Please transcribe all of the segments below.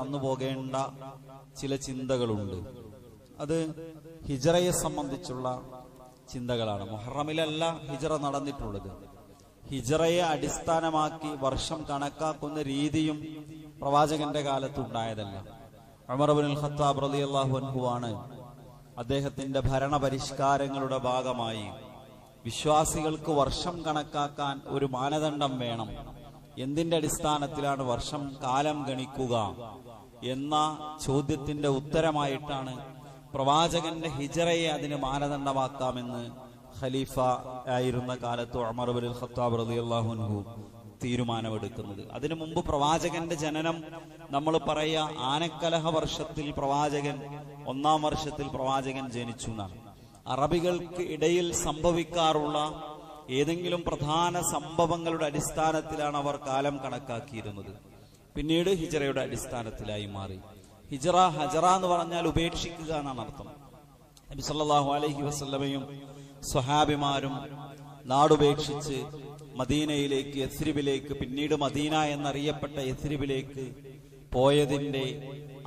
കടന്നു പോകേണ്ട ചില ചിന്തകളുണ്ട്. അത് ഹിജ്റയെ സംബന്ധിച്ചുള്ള ചിന്തകളാണ്. മുഹറമിലല്ല ഹിജ്റ നടന്നിട്ടുള്ളത്. ഹിജ്റയെ അടിസ്ഥാനമാക്കി വർഷം കണക്കാക്കുന്ന രീതിയും പ്രവാചകന്റെ കാലത്ത് ഉണ്ടായതല്ല. ഉമർ ഇബ്നുൽ ഖത്താബ് റളിയല്ലാഹു അൻഹു ആണ് അദ്ദേഹത്തിന്റെ ഭരണപരിഷ്കാരങ്ങളുടെ ഭാഗമായി വിശ്വാസികൾക്ക് വർഷം കണക്കാക്കാൻ ഒരു മാനദണ്ഡം വേണം, എന്തിന്റെ അടിസ്ഥാനത്തിലാണ് വർഷം കാലം ഗണിക്കുക എന്ന ചോദ്യത്തിന്റെ ഉത്തരമായിട്ടാണ് പ്രവാചകന്റെ ഹിജ്റയെ അതിന് മാനദണ്ഡമാക്കാമെന്ന് ഖലീഫ ആയിരുന്ന കാലത്ത് ഉമർ ഇബ്നുൽ ഖത്താബ് റളിയല്ലാഹു അൻഹു തീരുമാനമെടുക്കുന്നത്. അതിനു മുമ്പ് പ്രവാചകന്റെ ജനനം നമ്മൾ പറയുക ആനക്കലഹ വർഷത്തിൽ പ്രവാചകൻ, 1-ാം വർഷത്തിൽ പ്രവാചകൻ ജനിച്ചു എന്നാണ്. അറബികൾക്ക് ഇടയിൽ സംഭവിക്കാറുള്ള ഏതെങ്കിലും പ്രധാന സംഭവങ്ങളുടെ അടിസ്ഥാനത്തിലാണ് അവർ കാലം കണക്കാക്കിയിരുന്നത്. പിന്നീട് ഹിജ്റയുടെ അടിസ്ഥാനത്തിലായി മാറി. ഹജറ എന്ന് പറഞ്ഞാൽ ഉപേക്ഷിക്കുക എന്നാണ് അർത്ഥം. നബി സല്ലല്ലാഹു അലൈഹി വസല്ലമയും സ്വഹാബിമാരും നാടുപേക്ഷിച്ച് മദീനയിലേക്ക്, യസ്രിബിലേക്ക്, പിന്നീട് മദീന എന്നറിയപ്പെട്ട യസ്രിബിലേക്ക് പോയതിന്റെ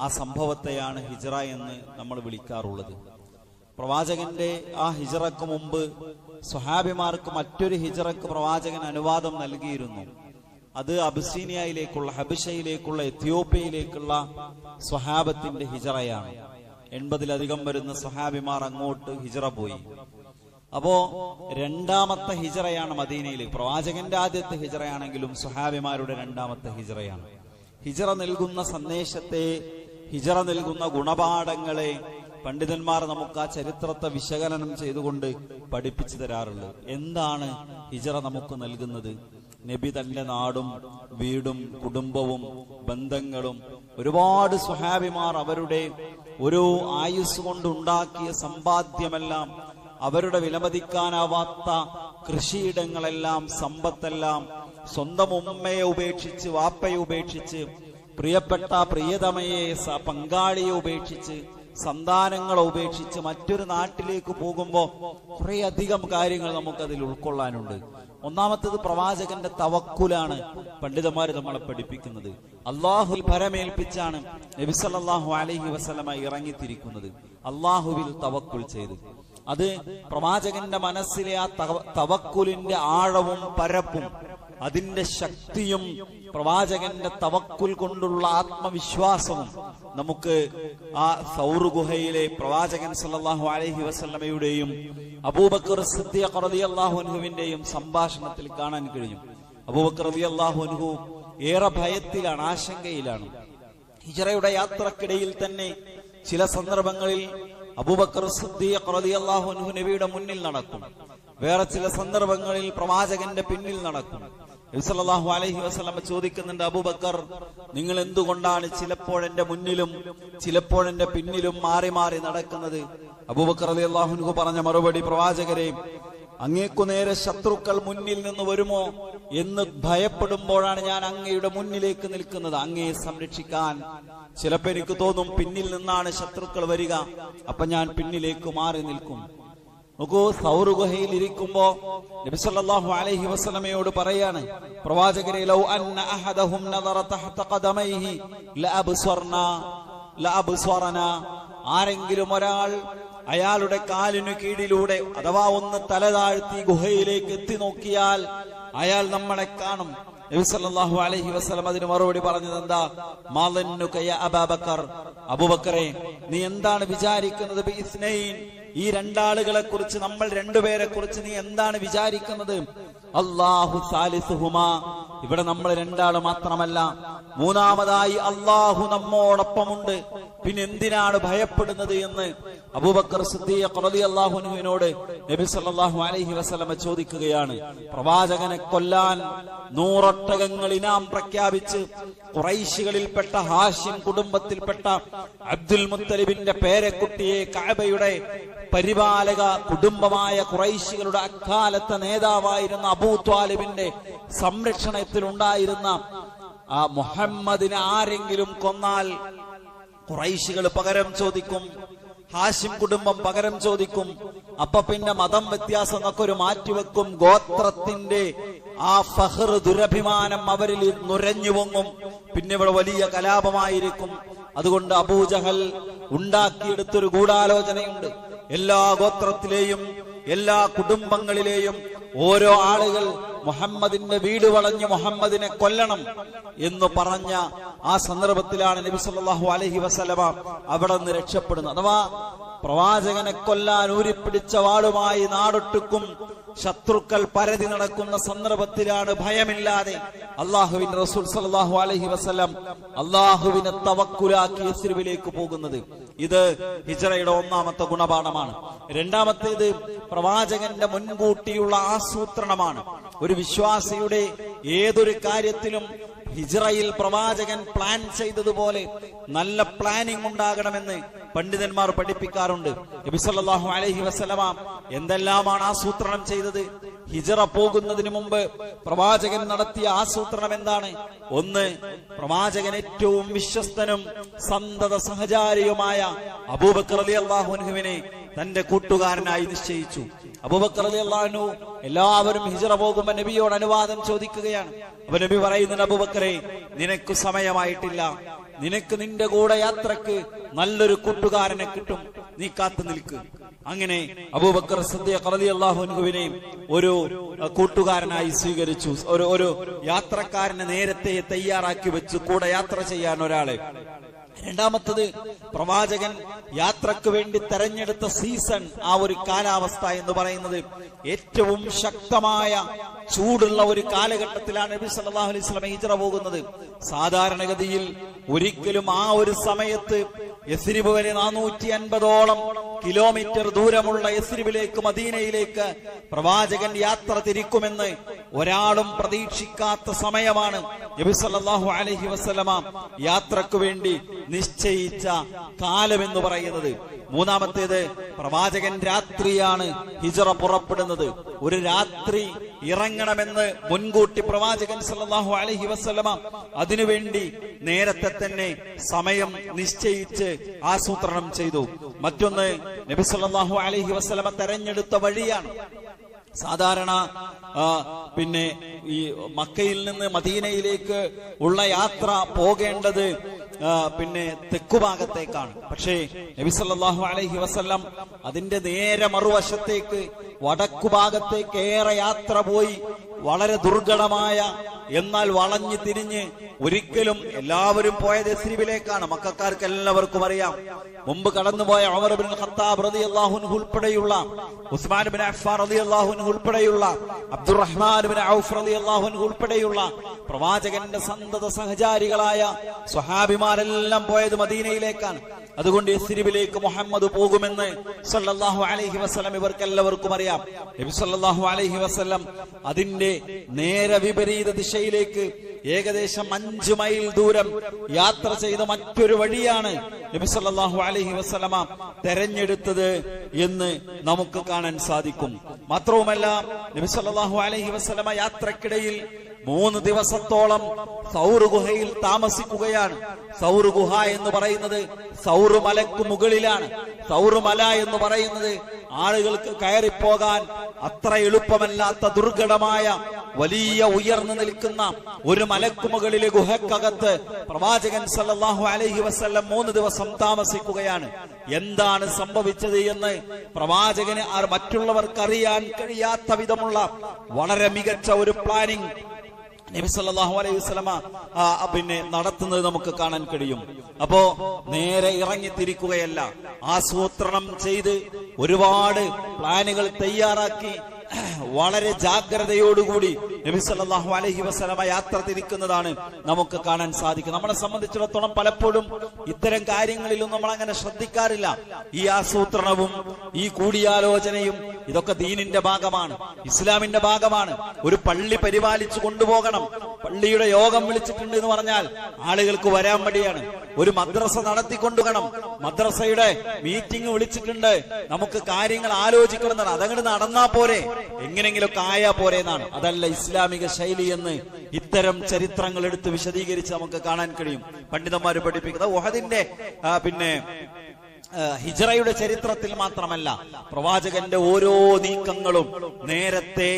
ആ സംഭവത്തെയാണ് ഹിജ്റ എന്ന് നമ്മൾ വിളിക്കാറുള്ളത്. പ്രവാചകന്റെ ആ ഹിജ്റക്ക് മുമ്പ് സ്വഹാബിമാർക്ക് മറ്റൊരു ഹിജ്റക്ക് പ്രവാചകൻ അനുവാദം നൽകിയിരുന്നു. അത് അബിസീനിയയിലേക്കുള്ള, ഹബിഷയിലേക്കുള്ള, എത്യോപ്യയിലേക്കുള്ള സ്വഹാബത്തിന്റെ ഹിജ്റയാണ്. 80-ലധികം വരുന്ന സ്വഹാബിമാർ അങ്ങോട്ട് ഹിജ്റ പോയി. അപ്പോ 2ാമത്തെ ഹിജ്റയാണ് മദീനയിലേക്ക്. പ്രവാചകന്റെ ആദ്യത്തെ ഹിജ്റയാണെങ്കിലും സ്വഹാബിമാരുടെ 2ാമത്തെ ഹിജ്റയാണ്. ഹിജ്റ നൽകുന്ന സന്ദേശത്തെ, ഹിജ്റ നൽകുന്ന ഗുണപാഠങ്ങളെ പണ്ഡിതന്മാർ നമുക്ക് ആ ചരിത്രത്തെ വിശകലനം ചെയ്തുകൊണ്ട് പഠിപ്പിച്ചു തരാറുള്ളത്. എന്താണ് ഹിജ്റ നമുക്ക് നൽകുന്നത്? നബി തന്റെ നാടും വീടും കുടുംബവും ബന്ധങ്ങളും ഒരുപാട് സ്വഹാബിമാർ അവരുടെ ഒരു ആയുസ് കൊണ്ടുണ്ടാക്കിയ സമ്പാദ്യമെല്ലാം, അവരുടെ വിലമതിക്കാനാവാത്ത കൃഷിയിടങ്ങളെല്ലാം, സമ്പത്തെല്ലാം സ്വന്തം ഉമ്മയെ ഉപേക്ഷിച്ച്, വാപ്പയെ ഉപേക്ഷിച്ച്, പ്രിയപ്പെട്ട പ്രിയതമയെ, പങ്കാളിയെ ഉപേക്ഷിച്ച്, സന്താനങ്ങളെ ഉപേക്ഷിച്ച് മറ്റൊരു നാട്ടിലേക്ക് പോകുമ്പോൾ കുറേയധികം കാര്യങ്ങൾ നമുക്കതിൽ ഉൾക്കൊള്ളാനുണ്ട്. ഒന്നാമത്തേത് പ്രവാചകന്റെ തവക്കുലാണ് പണ്ഡിതന്മാർ നമ്മളെ പഠിപ്പിക്കുന്നത്. അള്ളാഹുൽ ഭരമേൽപ്പിച്ചാണ് നബി സല്ലല്ലാഹു അലൈഹി വസല്ലമ ഇറങ്ങിത്തിരിക്കുന്നത്, അള്ളാഹുവിൽ തവക്കുൽ ചെയ്ത്. അത് പ്രവാചകന്റെ മനസ്സിലെ ആ തവക്കുലിന്റെ ആഴവും പരപ്പും അതിന്റെ ശക്തിയും പ്രവാചകന്റെ തവക്കുൽ കൊണ്ടുള്ള ആത്മവിശ്വാസവും നമുക്ക് ആ സൗർ ഗുഹയിലെ പ്രവാചകൻ സല്ലല്ലാഹു അലൈഹി വസല്ലമയുടെയും അബൂബക്കർ സിദ്ദീഖ് റളിയല്ലാഹു അൻഹുവിന്റെയും സംഭാഷണത്തിൽ കാണാൻ കഴിഞ്ഞു. അബൂബക്കർ റളിയല്ലാഹു അൻഹു ഏറെ ഭയത്തിലാണ്, ആശങ്കയിലാണ്. ഹിജ്റയുടെ യാത്രക്കിടയിൽ തന്നെ ചില സന്ദർഭങ്ങളിൽ അബൂബക്കർ സിദ്ദീഖ് റളിയല്ലാഹു അൻഹു നബിയുടെ മുന്നിൽ നടക്കും, വേറെ ചില സന്ദർഭങ്ങളിൽ പ്രവാചകന്റെ പിന്നിൽ നടക്കും. നബി സല്ലല്ലാഹു അലൈഹി വസല്ലം ചോദിക്കുന്നുണ്ട്, അബൂബക്കർ, നിങ്ങൾ എന്തുകൊണ്ടാണ് ചിലപ്പോഴെന്റെ മുന്നിലും ചിലപ്പോഴെന്റെ പിന്നിലും മാറി മാറി നടക്കുന്നത്? അബൂബക്കർ റളിയല്ലാഹു അൻഹു പറഞ്ഞ മറുപടി, പ്രവാചകരെ, അങ്ങേക്കു നേരെ ശത്രുക്കൾ മുന്നിൽ നിന്ന് വരുമോ എന്ന് ഭയപ്പെടുമ്പോഴാണ് ഞാൻ അങ്ങയുടെ മുന്നിലേക്ക് നിൽക്കുന്നത്, അങ്ങയെ സംരക്ഷിക്കാൻ. ചിലപ്പോൾ എനിക്ക് തോന്നും പിന്നിൽ നിന്നാണ് ശത്രുക്കൾ വരിക, അപ്പൊ ഞാൻ പിന്നിലേക്ക് മാറി നിൽക്കും. നോക്കൂ, സൗർ ഗുഹയിൽ ഇരിക്കുമ്പോ നബി സല്ലല്ലാഹു അലൈഹി വസല്ലമയോട് പറയാണ്, പ്രവാചകരെ, ലൗ അന്ന അഹദഹും നദറ തഹത ഖദമൈഹി ലഅബ്സറനാ, ആരെങ്കിലും ഒരാൾ അയാളുടെ കാലിനു കീഴിലൂടെ അഥവാ ഒന്ന് തലതാഴ്ത്തി ഗുഹയിലേക്ക് എത്തി നോക്കിയാൽ അയാൾ നമ്മളെ കാണും. നബി സല്ലല്ലാഹു അലൈഹി വസല്ലം അതിന് മറുപടി പറഞ്ഞത് എന്താ? മാലന്നുക യാ അബൂബക്കർ, അബൂബക്കറെ, നീ എന്താണ് വിചാരിക്കുന്നത്? ബിഇസ്നൈൻ, ഈ 2 ആളുകളെ കുറിച്ച്, നമ്മൾ 2 പേരെ കുറിച്ച് നീ എന്താണ് വിചാരിക്കുന്നത്? അല്ലാഹു സാലിസുഹുമാ, ഇവിടെ നമ്മൾ 2 ആള് മാത്രമല്ല, 3ാമതായി അല്ലാഹു നമ്മോടൊപ്പമുണ്ട്, പിന്നെ എന്തിനാണ് ഭയപ്പെടുന്നത് എന്ന് അബൂബക്കർ സിദ്ദീഖ് റളിയല്ലാഹു അൻഹുവിനോട് നബി സല്ലല്ലാഹു അലൈഹി വസല്ലം ചോദിക്കുകയാണ്. പ്രവാചകനെ കൊല്ലാൻ 100 ഒട്ടകങ്ങൾ ഇനാം പ്രഖ്യാപിച്ച് ഖുറൈശികളിൽപ്പെട്ട ഹാഷിം കുടുംബത്തിൽപ്പെട്ട അബ്ദുൽ മുത്തലിബിന്റെ പേരക്കുട്ടിയെ കഅബയുടെ പരിപാലക കുടുംബമായ ഖുറൈശികളുടെ അക്കാലത്തെ നേതാവായിരുന്ന അബൂ ത്വാലിബിന്റെ സംരക്ഷണത്തിൽ ഉണ്ടായിരുന്ന ആ മുഹമ്മദിനെ ആരെങ്കിലും കൊന്നാൽ ഖുറൈശികൾ പകരം ചോദിക്കും, ഹാഷിം കുടുംബം പകരം ചോദിക്കും. അപ്പൊ പിന്നെ മതം വ്യത്യാസം എന്നൊക്കെ ഒരു മാറ്റിവെക്കും. ഗോത്രത്തിന്റെ ആ ഫഖർ, ദുരഭിമാനം അവരിൽ നുരഞ്ഞു പൊങ്ങും. പിന്നെ ഇവിടെ വലിയ കലാപമായിരിക്കും. അതുകൊണ്ട് അബൂജഹൽ ഉണ്ടാക്കിയെടുത്തൊരു ഗൂഢാലോചനയുണ്ട്. എല്ലാ ഗോത്രത്തിലെയും എല്ലാ കുടുംബങ്ങളിലെയും ഓരോ ആളുകൾ മുഹമ്മദിന്റെ വീട് വളഞ്ഞ് മുഹമ്മദിനെ കൊല്ലണം എന്ന് പറഞ്ഞ ആ സന്ദർഭത്തിലാണ് നബി സല്ലല്ലാഹു അലൈഹി വസല്ലമ അവിടെ നിന്ന് രക്ഷപ്പെടുന്നത്. അഥവാ പ്രവാചകനെ കൊല്ലാൻ ഊരിപ്പിടിച്ച വാളുമായി നാടൊട്ടുക്കും ശത്രുക്കൾ പരതി നടക്കുന്ന സന്ദർഭത്തിലാണ് ഭയമില്ലാതെ അള്ളാഹുവിന്റെ റസൂൽ സല്ലല്ലാഹു അലൈഹി വസല്ലം അള്ളാഹുവിനെ തവക്കുലാക്കി യസ്രിബിലേക്ക് പോകുന്നത്. ഇത് ഹിജ്റയുടെ ഒന്നാമത്തെ ഗുണപാഠമാണ്. രണ്ടാമത്തേത് പ്രവാചകന്റെ മുൻകൂട്ടിയുള്ള ആസൂത്രണമാണ്. ഒരു വിശ്വാസിയുടെ ഏതൊരു കാര്യത്തിലും ഹിജ്റയിൽ പ്രവാചകൻ പ്ലാൻ ചെയ്തതുപോലെ നല്ല പ്ലാനിംഗ് ഉണ്ടാകണമെന്ന് പണ്ഡിതന്മാർ പഠിപ്പിക്കാറുണ്ട്. നബി സല്ലല്ലാഹു അലൈഹി വസല്ലമ എന്തെല്ലാമാണ് ആസൂത്രണം ചെയ്തത്? ഹിജ്റ പോകുന്നതിന് മുമ്പ് പ്രവാചകൻ നടത്തിയ ആസൂത്രണം എന്താണ്? ഒന്ന്, പ്രവാചകൻ ഏറ്റവും വിശ്വസ്തനും സന്തത സഹചാരിയുമായ അബൂബക്കർ റളിയല്ലാഹു അൻഹുവിനെ തന്റെ കൂട്ടുകാരനായി നിശ്ചയിച്ചു. അബൂബക്കർ റളിയല്ലാഹു അൻഹു എല്ലാവരും ഹിജ്റ പോകുമ്പോൾ നബിയോട് അനുവാദം ചോദിക്കുകയാണ്. അപ്പൊ നബി പറയുന്നുണ്ട്, അബൂബക്കറെ, നിനക്ക് സമയമായിട്ടില്ല, നിനക്ക് നിന്റെ കൂടെ യാത്രക്ക് നല്ലൊരു കൂട്ടുകാരനെ കിട്ടും, നീ കാത്തു നിൽക്ക്. അങ്ങനെ അബൂബക്കർ സിദ്ദീഖ് റളിയല്ലാഹു അൻഹുവിനെ ഒരു കൂട്ടുകാരനായി സ്വീകരിച്ചു. ഒരു യാത്രക്കാരനെ നേരത്തെ തയ്യാറാക്കി വെച്ച് കൂടെ യാത്ര ചെയ്യാൻ ഒരാളെ. രണ്ടാമത്തത്, പ്രവാചകൻ യാത്രക്ക് വേണ്ടി തെരഞ്ഞെടുത്ത സീസൺ, ആ ഒരു കാലാവസ്ഥ എന്ന് പറയുന്നത് ഏറ്റവും ശക്തമായ ചൂടുള്ള ഒരു കാലഘട്ടത്തിലാണ് നബി സല്ലല്ലാഹു അലൈഹി വസല്ലം ഹിജ്റ പോകുന്നത്. സാധാരണഗതിയിൽ ഒരിക്കലും ആ ഒരു സമയത്ത് യസ്രിബ് വരെ 450ഓളം കിലോമീറ്റർ ദൂരമുള്ള യസ്രിബിലേക്ക്, മദീനയിലേക്ക് പ്രവാചകൻ യാത്ര തിരിക്കുമെന്ന് ഒരാളും പ്രതീക്ഷിക്കാത്ത സമയമാണ് നബി സല്ലല്ലാഹു അലൈഹി വസല്ലമ യാത്രക്ക് വേണ്ടി നിശ്ചയിച്ച കാലമെന്ന് പറയുന്നത്. മൂന്നാമത്തേത്, പ്രവാചകൻ രാത്രിയാണ് ഹിജ്റ പുറപ്പെടുന്നത്. ഒരു രാത്രി ഇറങ്ങണമെന്ന് മുൻകൂട്ടി പ്രവാചകൻ സല്ലല്ലാഹു അലൈഹി വസല്ലമ അതിനുവേണ്ടി നേരത്തെ തന്നെ സമയം നിശ്ചയിച്ച് ആസൂത്രണം ചെയ്തു. മറ്റൊന്ന്, നബി സല്ലല്ലാഹു അലൈഹി വസല്ലമ തെരഞ്ഞെടുത്ത വഴിയാണ്. സാധാരണ പിന്നെ ഈ മക്കയിൽ നിന്ന് മദീനയിലേക്ക് ഉള്ള യാത്ര പോകേണ്ടത് പിന്നെ തെക്കുഭാഗത്തേക്കാണ്. പക്ഷേ നബി സല്ലല്ലാഹു അലൈഹി വസല്ലം അതിന്റെ നേരെ മറുവശത്തേക്ക് വടക്കുഭാഗത്തേക്ക് ഏറെ യാത്ര പോയി വളരെ ദുർഘടമായ, എന്നാൽ വളഞ്ഞു തിരിഞ്ഞ്, ഒരിക്കലും എല്ലാവരും പോയത് യസ്രിബിലേക്കാണ്. മക്കക്കാർക്ക് എല്ലാവർക്കും അറിയാം. മുമ്പ് കടന്നുപോയ ഉമർ ഇബ്നുൽ ഖത്താബ് റളിയല്ലാഹു അൻഹു ഉൾപ്പെടെയുള്ള, ഉസ്മാൻ ഇബ്നു അഫ്ഫാൻ റളിയല്ലാഹു അൻഹു ഉൾപ്പെടെയുള്ള, അബ്ദുറഹ്മാൻ ഇബ്നു ഔഫ് റളിയല്ലാഹു അൻഹു ഉൾപ്പെടെയുള്ള പ്രവാചകന്റെ സന്തത സഹചാരികളായ സ്വഹാബിമാരെല്ലാം പോയത് മദീനയിലേക്കാണ്. അതുകൊണ്ട് യസ്രിബിലേക്ക് മുഹമ്മദ് പോകുമെന്ന് സല്ലല്ലാഹു അലൈഹി വസല്ലം ഇവർക്കെല്ലാവർക്കും അറിയാം. നബി സല്ലല്ലാഹു അലൈഹി വസല്ലം അതിന്റെ നേരെ വിപരീത ദിശയിലേക്ക് ഏകദേശം 5 മൈൽ ദൂരം യാത്ര ചെയ്ത മറ്റൊരു വഴിയാണ് നബി സല്ലല്ലാഹു അലൈഹി വസല്ലമ തെരഞ്ഞെടുത്തത് എന്ന് നമുക്ക് കാണാൻ സാധിക്കും. മാത്രവുമല്ല, നബി സല്ലല്ലാഹു അലൈഹി വസല്ലമ യാത്രക്കിടയിൽ 3 ദിവസത്തോളം സൗർ ഗുഹയിൽ താമസിക്കുകയാണ്. സൗർ ഗുഹ എന്ന് പറയുന്നത് സൗർ മലക്ക് മുകളിലാണ്. സൗർ മല എന്ന് പറയുന്നത് ആളുകൾക്ക് കയറിപ്പോകാൻ അത്ര എളുപ്പമല്ലാത്ത ദുർഘടമായ വലിയ ഉയർന്നു നിൽക്കുന്ന ഒരു മലക്കുമുകളിലെ ഗുഹക്കകത്ത് പ്രവാചകൻ സല്ലല്ലാഹു അലൈഹി വസല്ലം 3 ദിവസം താമസിക്കുകയാണ്. എന്താണ് സംഭവിച്ചത് എന്ന് പ്രവാചകന് മറ്റുള്ളവർക്ക് അറിയാൻ കഴിയാത്ത വിധമുള്ള വളരെ മികച്ച ഒരു പ്ലാനിംഗ് നബി സല്ലല്ലാഹു അലൈഹി വസല്ലമ പിന്നെ നടത്തുന്നത് നമുക്ക് കാണാൻ കഴിയും. അപ്പോ നേരെ ഇറങ്ങിത്തിരിക്കുകയല്ല, ആസൂത്രണം ചെയ്ത് ഒരുപാട് പ്ലാനുകൾ തയ്യാറാക്കി വളരെ ജാഗ്രതയോടുകൂടി നബി സല്ലല്ലാഹു അലൈഹി വസല്ലമ യാത്ര തിരിക്കുന്നതാണ് നമുക്ക് കാണാൻ സാധിക്കും. നമ്മളെ സംബന്ധിച്ചിടത്തോളം പലപ്പോഴും ഇത്തരം കാര്യങ്ങളിലും നമ്മൾ അങ്ങനെ ശ്രദ്ധിക്കാറില്ല. ഈ ആസൂത്രണവും ഈ കൂടിയാലോചനയും ഇതൊക്കെ ദീനിന്റെ ഭാഗമാണ്, ഇസ്ലാമിന്റെ ഭാഗമാണ്. ഒരു പള്ളി പരിപാലിച്ചു കൊണ്ടുപോകണം. പള്ളിയുടെ യോഗം വിളിച്ചിട്ടുണ്ട് എന്ന് പറഞ്ഞാൽ ആളുകൾക്ക് വരാൻ മടിയാണ്. ഒരു മദ്രസ നടത്തിക്കൊണ്ടുപോകണം, മദ്രസയുടെ മീറ്റിംഗ് വിളിച്ചിട്ടുണ്ട്, നമുക്ക് കാര്യങ്ങൾ ആലോചിക്കണം എന്നാണ്. അതങ്ങോട്ട് നടന്നാ പോരെ, എങ്ങനെങ്കിലൊക്കെ ആയാ പോരെ എന്നാണ്. അതല്ല ഇസ്ലാമിക ശൈലി എന്ന് ഇത്തരം ചരിത്രങ്ങൾ എടുത്ത് വിശദീകരിച്ച് നമുക്ക് കാണാൻ കഴിയും. പണ്ഡിതന്മാര് പഠിപ്പിക്കുന്നത് ഉഹദിന്റെ പിന്നെ ഹിജ്റയുടെ ചരിത്രത്തിൽ മാത്രമല്ല, പ്രവാചകന്റെ ഓരോ നീക്കങ്ങളും നേരത്തെ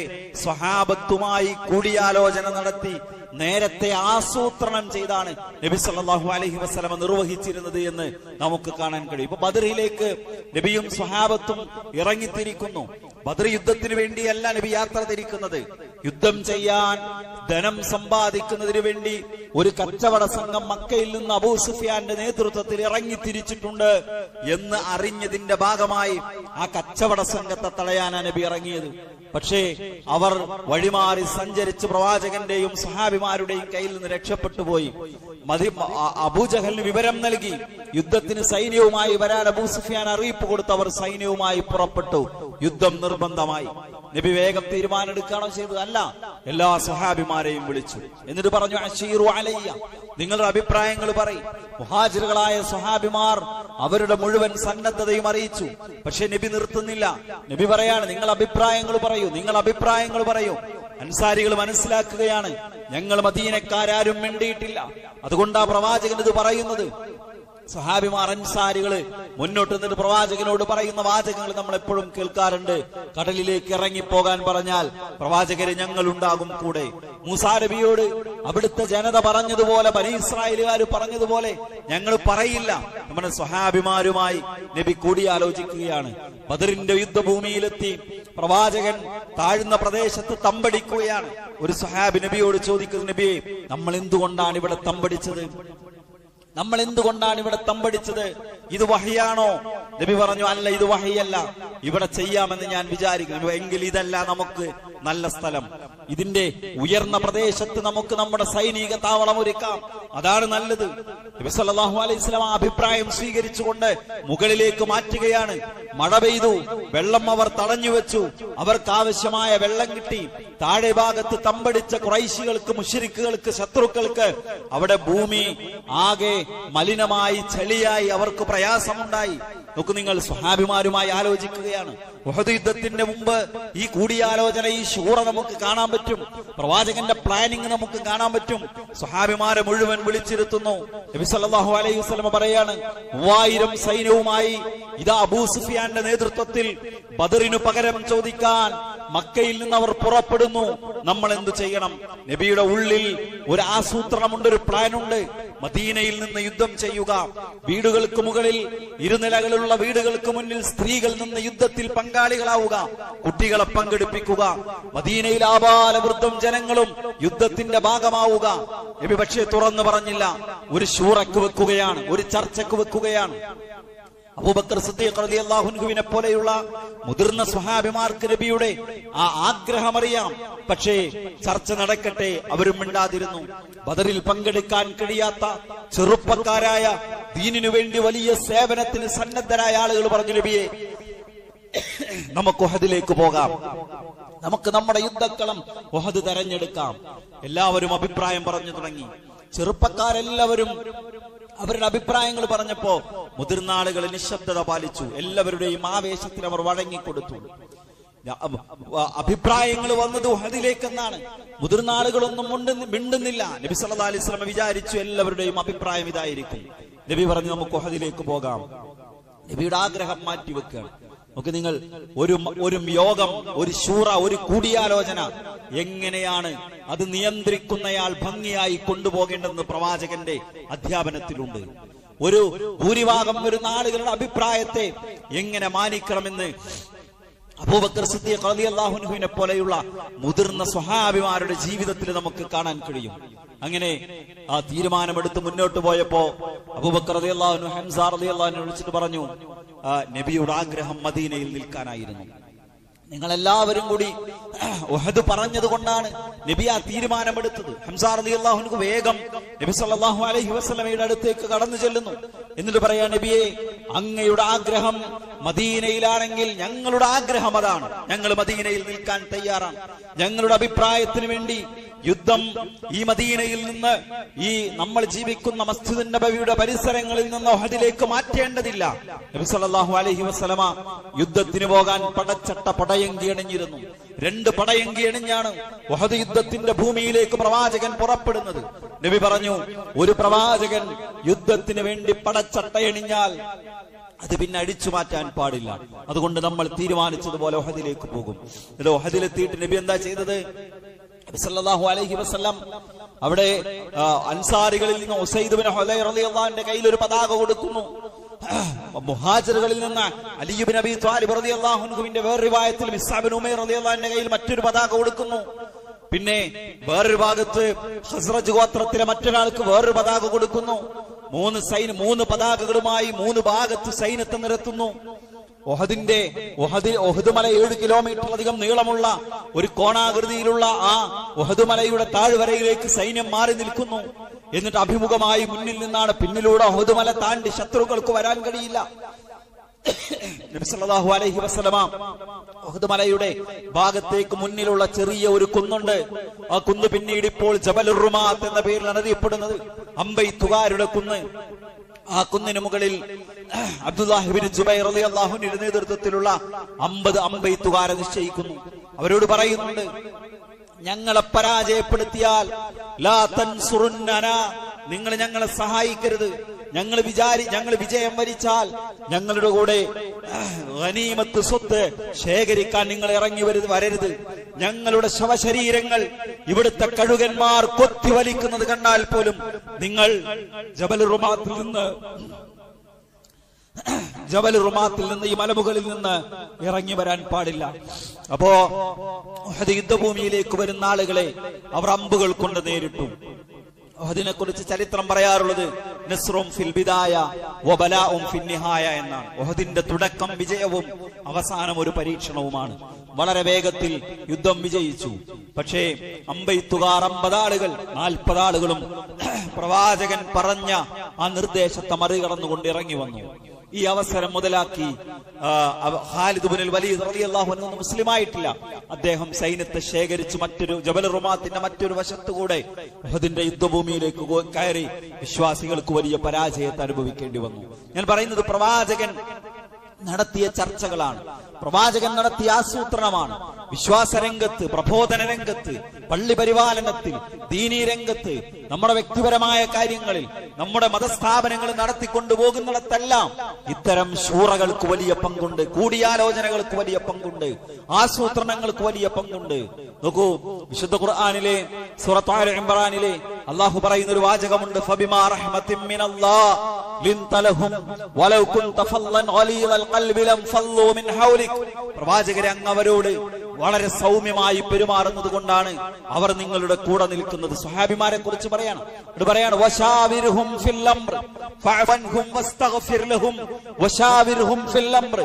സ്വഹാബത്തുമായി കൂടിയാലോചന നടത്തി നേരത്തെ ആസൂത്രണം ചെയ്താണ് നബി സല്ലല്ലാഹു അലൈഹി വസല്ലമ നിർവഹിച്ചിരുന്നത് എന്ന് നമുക്ക് കാണാൻ കഴിയും. ഇപ്പൊ ബദറിലേക്ക് നബിയും സ്വഹാബത്തും ഇറങ്ങിത്തിരിക്കുന്നു. ബദർ യുദ്ധത്തിന് വേണ്ടിയല്ല നബി യാത്ര തിരിക്കുന്നത്. യുദ്ധം ചെയ്യാൻ ധനം സമ്പാദിക്കുന്നതിന് വേണ്ടി ഒരു കച്ചവട സംഘം മക്കയിൽ നിന്ന് അബൂ സുഫിയാന്റെ നേതൃത്വത്തിൽ ഇറങ്ങിത്തിരിച്ചിട്ടുണ്ട് എന്ന് അറിഞ്ഞതിന്റെ ഭാഗമായി ആ കച്ചവട സംഘത്തെ തടയാനാണ് നബി ഇറങ്ങിയത്. പക്ഷേ അവർ വഴിമാറി സഞ്ചരിച്ച് പ്രവാചകന്റെയും സഹാബിമാരുടെയും കയ്യിൽ നിന്ന് രക്ഷപ്പെട്ടു പോയി. അബൂജഹലിന് വിവരം നൽകി യുദ്ധത്തിന് സൈന്യവുമായി വരാൻ അബൂ സുഫിയാൻ അറിയിപ്പ് കൊടുത്ത് അവർ സൈന്യവുമായി പുറപ്പെട്ടു. യുദ്ധം നിർബന്ധമായി. നബി വേഗം തീരുമാനമെടുക്കുകയാണോ ചെയ്തത്? അല്ല, എല്ലാ സഹാബിമാരെയും വിളിച്ചു. എന്നിട്ട് പറഞ്ഞു, അശീറു അലയ്യ, നിങ്ങളുടെ അഭിപ്രായങ്ങൾ പറയും. മുഹാജിറുകളായ സഹാബിമാർ അവരുടെ മുഴുവൻ സന്നദ്ധതയും അറിയിച്ചു. പക്ഷെ നബി നിർത്തുന്നില്ല. നബി പറയാണ്, നിങ്ങൾ അഭിപ്രായങ്ങൾ പറയൂ, നിങ്ങൾ അഭിപ്രായങ്ങൾ പറയൂ. അൻസാരികൾ മനസ്സിലാക്കുകയാണ്, ഞങ്ങൾ മദീനക്കാരും മിണ്ടിയിട്ടില്ല, അതുകൊണ്ടാ പ്രവാചകൻ ഇത് പറയുന്നത്. സഹാബിമാർ അൻസാരികള് മുന്നോട്ട് നിന്നിട്ട് പ്രവാചകനോട് പറയുന്ന വാചകങ്ങൾ നമ്മൾ എപ്പോഴും കേൾക്കാറുണ്ട്. കടലിലേക്ക് ഇറങ്ങിപ്പോകാൻ പറഞ്ഞാൽ പ്രവാചകര് ഞങ്ങൾ ഉണ്ടാകും കൂടെ. മൂസാ നബിയോട് അവിടുത്തെ ജനത പറഞ്ഞതുപോലെ, ബനി ഇസ്രായേലുകാർ പറഞ്ഞതുപോലെ ഞങ്ങൾ പറയില്ല. നമ്മുടെ സ്വഹാബിമാരുമായി നബി കൂടിയാലോചിക്കുകയാണ്. ബദറിന്റെ യുദ്ധഭൂമിയിലെത്തി പ്രവാചകൻ താഴ്ന്ന പ്രദേശത്ത് തമ്പടിക്കുകയാണ്. ഒരു സ്വഹാബി നബിയോട് ചോദിക്കുന്നു, നബിയെ, നമ്മൾ എന്തുകൊണ്ടാണ് ഇവിടെ തമ്പടിച്ചത്? നമ്മൾ എന്തുകൊണ്ടാണ് ഇവിടെ തമ്പടിച്ചത്? ഇത് വഹിയാണോ? നബി പറഞ്ഞു, അല്ല, ഇത് വഹിയല്ല, ഇവിടെ ചെയ്യാമെന്ന് ഞാൻ വിചാരിക്കുന്നു. എങ്കിൽ ഇതല്ല നമുക്ക് നല്ല സ്ഥലം, ഇതിന്റെ ഉയർന്ന പ്രദേശത്ത് നമുക്ക് നമ്മുടെ സൈനിക താവളം ഒരുക്കാം, അതാണ് നല്ലത്. നബി സല്ലല്ലാഹു അലൈഹി വസല്ലം അഭിപ്രായം സ്വീകരിച്ചുകൊണ്ട് മുകളിലേക്ക് മാറ്റുകയാണ്. മഴ പെയ്തു, വെള്ളം അവർ തടഞ്ഞു വെച്ചു. അവർക്ക് ആവശ്യമായ വെള്ളം കിട്ടി. താഴെ ഭാഗത്ത് തമ്പടിച്ച ഖുറൈശികൾക്ക്, മുശ്രിക്കുകൾക്ക്, ശത്രുക്കൾക്ക് അവിടെ ഭൂമി ആകെ മലിനമായി ചെളിയായി അവർക്ക് പ്രയാസമുണ്ടായി. നോക്കൂ, നിങ്ങൾ സ്വഹാബിമാരുമായി ആലോചിക്കുകയാണ്. ഉഹദ് യുദ്ധത്തിന്റെ മുമ്പ് ഈ കൂടിയാലോചന, ഈ ശൂറ നമുക്ക് കാണാൻ പറ്റും. പ്രവാചകന്റെ പ്ലാനിങ് നമുക്ക് കാണാൻ പറ്റും. സ്വഹാബിമാരെ മുഴുവൻ വിളിച്ചിരുത്തുന്നു. നബി സല്ലല്ലാഹു അലൈഹി വസല്ലം പറയാണ്, 3000 സൈന്യവുമായി ഇതാ അബൂ സുഫിയാന്റെ നേതൃത്വത്തിൽ ബദറിനു പകരം ചോദിക്കാൻ മക്കയിൽ നിന്ന് അവർ പുറപ്പെടുന്നു. നമ്മൾ എന്തു ചെയ്യണം? നബിയുടെ ഉള്ളിൽ ഒരു ആസൂത്രണമുണ്ട്, ഒരു പ്ലാനുണ്ട്. മദീനയിൽ നിന്ന് യുദ്ധം ചെയ്യുക, വീടുകൾക്ക് മുകളിൽ, ഇരുനിലകളുള്ള വീടുകൾക്ക് മുന്നിൽ സ്ത്രീകൾ നിന്ന് യുദ്ധത്തിൽ പങ്കാളികളാവുക, കുട്ടികളെ പങ്കെടുപ്പിക്കുക, മദീനയിൽ ആബാലവൃദ്ധം ജനങ്ങളും യുദ്ധത്തിന്റെ ഭാഗമാവുക. നബി പക്ഷേ തുറന്നു പറഞ്ഞില്ല, ഒരു ശൂറക്ക് വെക്കുകയാണ്, ഒരു ചർച്ചക്ക് വെക്കുകയാണ്. അബൂബക്കർ സിദ്ദീഖ് റളിയല്ലാഹു അൻഹുവിനെ പോലെയുള്ള മുതിർന്ന സ്വഹാബിമാർക്ക് നബിയുടെ ആ ആഗ്രഹം അറിയാം. പക്ഷേ ചർച്ച നടക്കട്ടെ, അവരും മിണ്ടാതിരുന്നു. ബദറിൽ പങ്കെടുക്കാൻ കഴിയാത്ത ചെറുപ്പക്കാരായ, ദീനിനു വേണ്ടി വലിയ സേവനത്തിന് സന്നദ്ധരായ ആളുകൾ പറഞ്ഞു, നബിയെ, നമുക്ക് ഉഹദിലേക്ക് പോകാം, നമുക്ക് നമ്മുടെ യുദ്ധക്കളം ഉഹദ് തെരഞ്ഞെടുക്കാം. എല്ലാവരും അഭിപ്രായം പറഞ്ഞു തുടങ്ങി. ചെറുപ്പക്കാരെല്ലാവരും അവരുടെ അഭിപ്രായങ്ങൾ പറഞ്ഞപ്പോ മുതിർന്ന ആളുകൾ നിശബ്ദത പാലിച്ചു. എല്ലാവരുടെയും ആവേശത്തിൽ അവർ വഴങ്ങിക്കൊടുത്തു. അഭിപ്രായങ്ങൾ വന്നത് ഉഹദിലേക്കെന്നാണ്. മുതിർന്ന ആളുകളൊന്നും മിണ്ടുന്നില്ല. നബി സല്ലല്ലാഹു അലൈഹി വസല്ലം വിചാരിച്ചു എല്ലാവരുടെയും അഭിപ്രായം ഇതായിരിക്കും. നബി പറഞ്ഞു, നമുക്ക് ഉഹദിലേക്ക് പോകാം. നബിയുടെ ആഗ്രഹം മാറ്റിവെക്കുകയാണ്. നോക്ക് നിങ്ങൾ, ഒരു യോഗം, ഒരു ശൂറ, ഒരു കൂടിയാലോചന എങ്ങനെയാണ് അത് നിയന്ത്രിക്കുന്നയാൾ ഭംഗിയായി കൊണ്ടുപോകേണ്ടെന്ന് പ്രവാചകന്റെ അധ്യാപനത്തിലുണ്ട്. ഒരു ഭൂരിഭാഗം വരുന്ന ആളുകളുടെ അഭിപ്രായത്തെ എങ്ങനെ മാനിക്കണമെന്ന് അബൂബക്കർ സിദ്ദീഖ് റളിയല്ലാഹു അൻഹുവിനെ പോലെയുള്ള മുതിർന്ന സ്വഹാബിമാരുടെ ജീവിതത്തിൽ നമുക്ക് കാണാൻ കഴിയും. അങ്ങനെ ആ തീരുമാനമെടുത്ത് മുന്നോട്ട് പോയപ്പോ അബൂബക്കർ റളിയല്ലാഹു അൻഹു ഹംസ റളിയല്ലാഹു അൻഹു വിളിച്ചിട്ട് പറഞ്ഞു, നബിയുടെ ആഗ്രഹം മദീനയിൽ നിൽക്കാനായിരുന്നു. നിങ്ങൾ എല്ലാവരും കൂടി ഉഹദ് പറഞ്ഞത് കൊണ്ടാണ് നബി ആ തീരുമാനമെടുത്തത്. ഹംസ റളിയല്ലാഹു അൻഹു വേഗം നബി സല്ലല്ലാഹു അലൈഹി വസല്ലമയുടെ അടുത്തേക്ക് കടന്നു ചെല്ലുന്നു. എന്നിട്ട് പറയാ, നബിയെ, അങ്ങയുടെ ആഗ്രഹം മദീനയിലാണെങ്കിൽ ഞങ്ങളുടെ ആഗ്രഹം അതാണ്. ഞങ്ങൾ മദീനയിൽ നിൽക്കാൻ തയ്യാറാണ്. ഞങ്ങളുടെ അഭിപ്രായത്തിന് വേണ്ടി യുദ്ധം ഈ മദീനയിൽ നിന്ന്, ഈ നമ്മൾ ജീവിക്കുന്ന മസ്ജിദ് നബവിയുടെ പരിസരങ്ങളിൽ നിന്ന് ഉഹദിലേക്ക് മാറ്റേണ്ടതില്ല. നബി സല്ലല്ലാഹു അലൈഹി വസല്ലമ യുദ്ധത്തിന് പോകാൻ പടച്ചട്ട പടയങ്കി അണിഞ്ഞിരുന്നു. 2 പടയങ്കി അണിഞ്ഞാണ് ഉഹദ് യുദ്ധത്തിന്റെ ഭൂമിയിലേക്ക് പ്രവാചകൻ പുറപ്പെടുന്നത്. നബി പറഞ്ഞു, ഒരു പ്രവാചകൻ യുദ്ധത്തിന് വേണ്ടി പടച്ചട്ടയണിഞ്ഞാൽ അത് പിന്നെ അടിച്ചു മാറ്റാൻ പാടില്ല. അതുകൊണ്ട് നമ്മൾ തീരുമാനിച്ചതുപോലെ ഉഹദിലേക്ക് പോകും. ഇത് ഉഹദിലെത്തിയിട്ട് നബി എന്താ ചെയ്തത്? സല്ലല്ലാഹു അലൈഹി വസല്ലം അവിടെ അൻസാരികളിൽ നിന്ന് ഉസൈദ് ബിൻ ഹുദൈർ റളിയല്ലാഹു അൻഹുവിന്റെ കയ്യിൽ ഒരു പതാക കൊടുക്കുന്നു. മുഹാജിറുകളിൽ നിന്ന് അലി ഇബ്നു അബീ ത്വാലിബ് റളിയല്ലാഹു അൻഹുവിന്റെ വേറെ റിവായത്തിൽ മിസ്അബ് ബിൻ ഉമൈർ റളിയല്ലാഹു അൻഹുവിന്റെ കയ്യിൽ മറ്റൊരു പതാക കൊടുക്കുന്നു. പിന്നെ വേറൊരു ഭാഗത്ത് ഖസ്റജ് ഗോത്രത്തിലെ മറ്റൊരാൾക്ക് വേറൊരു പതാക കൊടുക്കുന്നു. 3 പതാകകളുമായി 3 ഭാഗത്ത് സൈന്യത്തെ നിരത്തുന്നു. ഉഹദ് മല 7 കിലോമീറ്ററിലധികം നീളമുള്ള ഒരു കോണാകൃതിയിലുള്ള ആ ഉഹദ് മലയുടെ താഴ്വരയിലേക്ക് സൈന്യം മാറി നിൽക്കുന്നു. എന്നിട്ട് അഭിമുഖമായി മുന്നിൽ നിന്നാണ് പിന്നിലൂടെ ഉഹദ് മല താണ്ടി ശത്രുക്കൾക്ക് വരാൻ കഴിയില്ല. നബി സല്ലല്ലാഹു അലൈഹി വസല്ലമ ഉഹദ് മലയുടെ ഭാഗത്തേക്ക് മുന്നിലുള്ള ചെറിയ ഒരു കുന്നുണ്ട്. ആ കുന്ന് പിന്നീട് ഇപ്പോൾ ജബലുർ റുമാത്ത് എന്ന പേരിലാണ് അറിയപ്പെടുന്നത്. അമ്പെയ്ത്തുകാരുടെ കുന്ന്. ആ കുന്നിന് മുകളിൽ അബ്ദുല്ലാഹ് ഇബ്നു ജുബൈർ റളിയല്ലാഹു അൻഹുവിന്റെ നേതൃത്വത്തിലുള്ള 50 അമ്പെയ്ത്തുകാരെ നിശ്ചയിക്കുന്നു. അവരോട് പറയുന്നുണ്ട്, ഞങ്ങളെ പരാജയപ്പെടുത്തിയാൽ ലാ തൻസുറുന്നനാ, നിങ്ങൾ ഞങ്ങളെ സഹായിക്കരുത്. ഞങ്ങൾ വിജയം വരിച്ചാൽ ഞങ്ങളുടെ കൂടെ ഗനീമത്ത് സ്വത്ത് ശേഖരിക്കാൻ നിങ്ങൾ ഇറങ്ങി വരരുത്. ഞങ്ങളുടെ ശവശരീരങ്ങൾ ഇവിടുത്തെ കഴുകന്മാർ കൊത്തി വലിക്കുന്നത് കണ്ടാൽ പോലും നിങ്ങൾ ജബലുർ റുമാത്തിൽ നിന്ന് ഈ മലമുകളിൽ നിന്ന് ഇറങ്ങി വരാൻ പാടില്ല. അപ്പോ ഉഹദ് യുദ്ധഭൂമിയിലേക്ക് വരുന്ന ആളുകളെ അവർ അമ്പുകൾ കൊണ്ട് നേരിട്ടു. ഉഹദിനെ കുറിച്ച് ചരിത്രം പറയാറുള്ളത് നസ്റും ഫിൽ ബിദായ വബലാഉം ഫിൻ നിഹായ എന്നാണ്. ഉഹദിന്റെ തുടക്കം വിജയവും അവസാനം ഒരു പരീക്ഷണവുമാണ്. വളരെ വേഗത്തിൽ യുദ്ധം വിജയിച്ചു. പക്ഷേ അമ്പെയ്ത്തുകാർ 50 ആളുകൾ 40 ആളുകളും പ്രവാചകൻ പറഞ്ഞ ആ നിർദ്ദേശത്തെ മറികടന്നുകൊണ്ട് ഇറങ്ങി വന്നു. ഈ അവസരം മുതലാക്കി ഖാലിദ് ഇബ്നുൽ വലീദ് റളിയല്ലാഹു അൻഹു മുസ്ലിമായിട്ടില്ല. അദ്ദേഹം സൈന്യത്തെ ശേഖരിച്ച് മറ്റൊരു ജബലുർ റുമാത്തിന്റെ മറ്റൊരു വശത്തുകൂടെ ഉഹദിന്റെ യുദ്ധഭൂമിയിലേക്ക് കയറി വിശ്വാസികൾക്ക് വലിയ പരാജയത്തെ അനുഭവിക്കേണ്ടി വന്നു. ഞാൻ പറയുന്നത് പ്രവാചകൻ നടത്തിയ ചർച്ചകളാണ്, പ്രവാചകൻ നടത്തിയ ആസൂത്രണമാണ്. വിശ്വാസരംഗത്ത്, പ്രബോധന രംഗത്ത്, പള്ളി പരിപാലനത്തിൽ, ദീനീ രംഗത്ത്, നമ്മുടെ വ്യക്തിപരമായ കാര്യങ്ങളിൽ, നമ്മുടെ മതസ്ഥാപനങ്ങൾ നടത്തിക്കൊണ്ടുപോകുന്നിടത്തെല്ലാം ഇത്തരം ശൂറകൾക്ക് വലിയ പങ്കുണ്ട്, കൂടിയാലോചനകൾക്ക് വലിയ പങ്കുണ്ട്, ആസൂത്രണങ്ങൾക്ക് വലിയ പങ്കുണ്ട്. നോക്കൂ, വിശുദ്ധ ഖുർആനിലെ സൂറത്ത് ആല ഇംറാനിലെ അല്ലാഹു പറയുന്ന ഒരു വാചകമുണ്ട്, ഫബിമാ റഹ്മത്തിൻ മിനല്ലാഹ് ലിൻത ലഹും വലൗ കുൻത ഫല്ലൻ ഗലീദൽ ഖൽബി ലം ഫല്ലൂ മിൻ ഹൗലിക്. പ്രവാചകരെ, അങ്ങ് അവരോട് വളരെ സൗമ്യമായി പെരുമാറുന്നത് കൊണ്ടാണ് അവർ നിങ്ങളുടെ കൂടെ നിൽക്കുന്നത്. സ്വഹാബിമാരെ കുറിച്ച് പറയാണ് വശാവിർഹും ഫിൽ അംർ ഫഅൻഹും വസ്തഗ്ഫിർ ലഹും വശാവിർഹും ഫിൽ അംർ.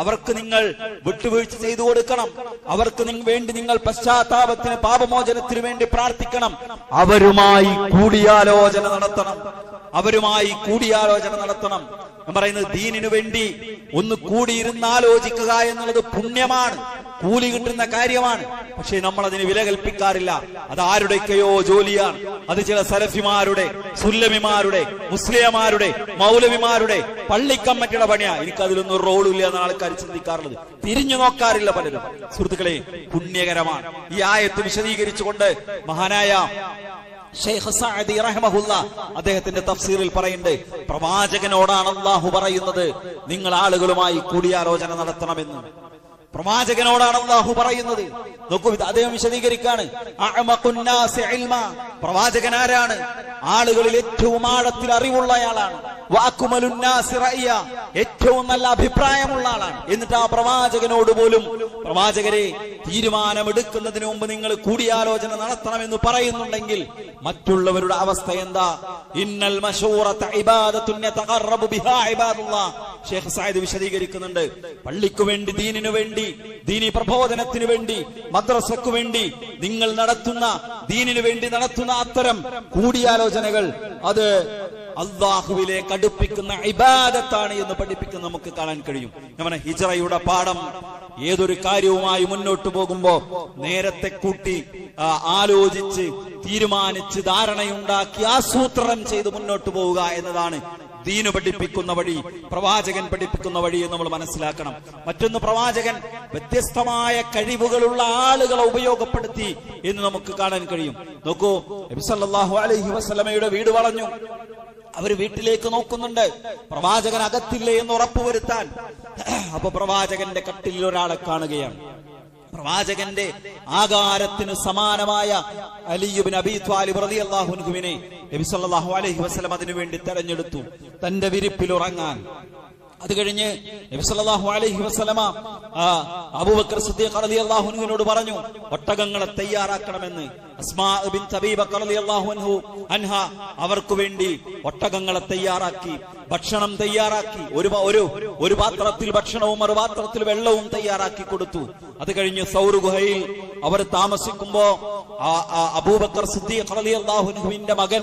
അവർക്ക് നിങ്ങൾ വിട്ടുവീഴ്ച ചെയ്തു കൊടുക്കണം, അവർക്ക് വേണ്ടി നിങ്ങൾ പശ്ചാത്താപത്തിന്, പാപമോചനത്തിന് വേണ്ടി പ്രാർത്ഥിക്കണം, അവരുമായി കൂടിയാലോചന നടത്തണം. ഞാൻ പറയുന്നത്, ദീനിനു വേണ്ടി ഒന്ന് കൂടിയിരുന്ന് ആലോചിക്കുക എന്നുള്ളത് പുണ്യമാണ്, കൂലി കിട്ടുന്ന കാര്യമാണ്. പക്ഷേ നമ്മൾ അതിന് വില കൽപ്പിക്കാറില്ല. അത് ആരുടെയൊക്കെയോ ജോലിയാണ്. അത് ചില സലഫിമാരുടെ, സുല്ലമിമാരുടെ, മുസ്ലിമാരുടെ, മൗലവിമാരുടെ, പള്ളിക്കമ്മറ്റിയുടെ പണിയാ. എനിക്കതിലൊന്നും റോളില്ല എന്നാണ് ആൾക്കാർ ചിന്തിക്കാറുള്ളത്. തിരിഞ്ഞു നോക്കാറില്ല പലരും. സുഹൃത്തുക്കളെ, പുണ്യകരമാണ്. ഈ ആയത്ത് വിശദീകരിച്ചുകൊണ്ട് മഹാനായ ഷെയ്ഖ് സഅദി റഹിമഹുല്ലാ അദ്ദേഹത്തിന്റെ തഫ്സീറിൽ പറയുന്നുണ്ട്, പ്രവാചകനോടാണ് അല്ലാഹു പറയുന്നത് നിങ്ങൾ ആളുകളുമായി കൂടിയാലോചന നടത്തണമെന്ന്. പ്രവാചകനോടാണ് അല്ലാഹു പറയുന്നത്. നോക്കൂ, അദ്ദേഹം വിശദീകരിക്കാണ്. അഅമഖുന്നാസി ഇൽമ, പ്രവാചകൻ ആരാണ്? ആളുകളിൽ ഏറ്റവും ആഴത്തിൽ അറിവുള്ളയാളാണ്. വഅക്മലുന്നാസി റഅയ, ഏറ്റവും നല്ല അഭിപ്രായമുള്ള ആളാണ്. എന്നിട്ട് ആ പ്രവാചകനോട് പോലും, പ്രവാചകരെ, തീരുമാനമെടുക്കുന്നതിന് മുമ്പ് നിങ്ങൾ കൂടിയാലോചന നടത്തണമെന്ന് പറയുന്നുണ്ടെങ്കിൽ മറ്റുള്ളവരുടെ അവസ്ഥ എന്താ? ഇന്നൽ മശൂറത ഇബാദത്തുൻ യതഖറബു ബിഹാ ഇബാദുല്ലാഹ്. ഷെയ്ഖ് സഅദ് വിശദീകരിക്കുന്നുണ്ട്, പള്ളിക്കു വേണ്ടി, ദീനിനു വേണ്ടി, ദീനി പ്രബോധനത്തിനു വേണ്ടി, മദ്രസക്കു വേണ്ടി നിങ്ങൾ നടത്തുന്ന, ദീനിനു വേണ്ടി നടത്തുന്ന അത്തരം കൂടിയാലോചനകൾ അത് അല്ലാഹുവിലേക്ക് അടുപ്പിക്കുന്ന ഇബാദത്താണ് എന്ന് പഠിപ്പിക്കുന്ന നമുക്ക് കാണാൻ കഴിയും. നമ്മുടെ ഹിജ്റയുടെ പാഠം, ഏതൊരു കാര്യവുമായി മുന്നോട്ട് പോകുമ്പോ നേരത്തെ കൂട്ടി ആലോചിച്ച് തീരുമാനിച്ച് ധാരണയുണ്ടാക്കി ആസൂത്രണം ചെയ്ത് മുന്നോട്ട് പോവുക എന്നതാണ് ദീന് പഠിപ്പിക്കുന്ന വഴി, പ്രവാചകൻ പഠിപ്പിക്കുന്ന വഴി എന്ന് നമ്മൾ മനസ്സിലാക്കണം. മറ്റൊന്ന്, പ്രവാചകൻ വ്യത്യസ്തമായ കഴിവുകളുള്ള ആളുകളെ ഉപയോഗപ്പെടുത്തി എന്ന് നമുക്ക് കാണാൻ കഴിയും. നോക്കൂ, നബി സല്ലല്ലാഹു അലൈഹി വസല്ലമയുടെ വീട് വളഞ്ഞു. അവര് വീട്ടിലേക്ക് നോക്കുന്നുണ്ട്, പ്രവാചകൻ അകത്തില്ലേ എന്ന് ഉറപ്പുവരുത്താൻ. അപ്പൊ പ്രവാചകന്റെ കട്ടിലിൽ ഒരാളെ കാണുകയാണ്. പ്രവാചകന്റെ ആകാരത്തിന് സമാനമായ അലി ഇബ്നു അബീ ത്വാലിബ് റളിയല്ലാഹു അൻഹുവിനെ നബി സല്ലല്ലാഹു അലൈഹി വസല്ലം അതിനുവേണ്ടി തെരഞ്ഞെടുത്തു, തന്റെ വിരിപ്പിൽ ഉറങ്ങാൻ. അത് കഴിഞ്ഞ് നബി സല്ലല്ലാഹു അലൈഹി വസല്ലമ അബൂബക്കർ സിദ്ദീഖ് റളിയല്ലാഹു അൻഹുവിനോട് പറഞ്ഞു, ഒട്ടകങ്ങളെ തയ്യാറാക്കണമെന്ന്. അസ്മാ ബിൻത് അബീ ബക്കർ റളിയല്ലാഹു അൻഹ അവർക്ക് വേണ്ടി ഒട്ടകങ്ങളെ തയ്യാറാക്കി, ഭക്ഷണം തയ്യാറാക്കി. ഒരു പാത്രത്തിൽ ഭക്ഷണവും ഒരു പാത്രത്തിൽ വെള്ളവും തയ്യാറാക്കി കൊടുത്തു. അത് കഴിഞ്ഞ് സൗർ ഗുഹയിൽ അവർ താമസിക്കുമ്പോ അബൂബക്കർ സിദ്ദീഖ് റളിയല്ലാഹു അൻഹുവിന്റെ മകൻ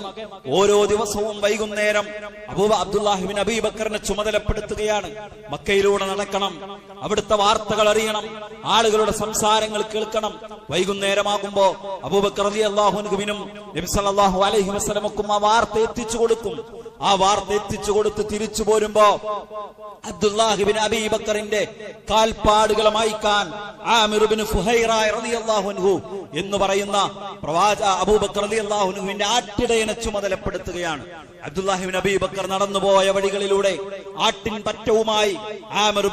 ഓരോ ദിവസവും വൈകുന്നേരം അബ്ദുല്ലാഹ് ഇബ്നു അബീ ബക്കറിനെ ചുമതലപ്പെടുത്തുകയാണ്. മക്കയിലൂടെ നടക്കണം, അവിടുത്തെ വാർത്തകൾ അറിയണം, ആളുകളുടെ സംസാരങ്ങൾ കേൾക്കണം. വൈകുന്നേരമാകുമ്പോ അബൂബക്കർ റളിയല്ലാഹു അൻഹുവിനും നബി സല്ലല്ലാഹു അലൈഹി വസല്ലമക്കും ആ വാർത്ത എത്തിച്ചു കൊടുക്കും. ആ വാർത്ത എത്തിച്ചു കൊടുത്ത് തിരിച്ചു പോരുമ്പോ അബ്ദുല്ലാഹ് ഇബ്നു അബീ ബക്കറിന്റെ കാൽപ്പാടുകൾ മായ്ക്കാൻ ആമിർ ഇബ്നു ഫുഹൈറ റളിയല്ലാഹു അൻഹു എന്ന് പറയുന്ന അബൂബക്കർ റളിയല്ലാഹു അൻഹുവിന്റെ ആട്ടിടയനെ ചുമതലപ്പെടുത്തുകയാണ്. അബ്ദുല്ലാഹ് ഇബ്നു അബീ ബക്കർ നടന്നുപോയ വഴികളിലൂടെ ആട്ടിൻ പറ്റവുമായി ആമിർ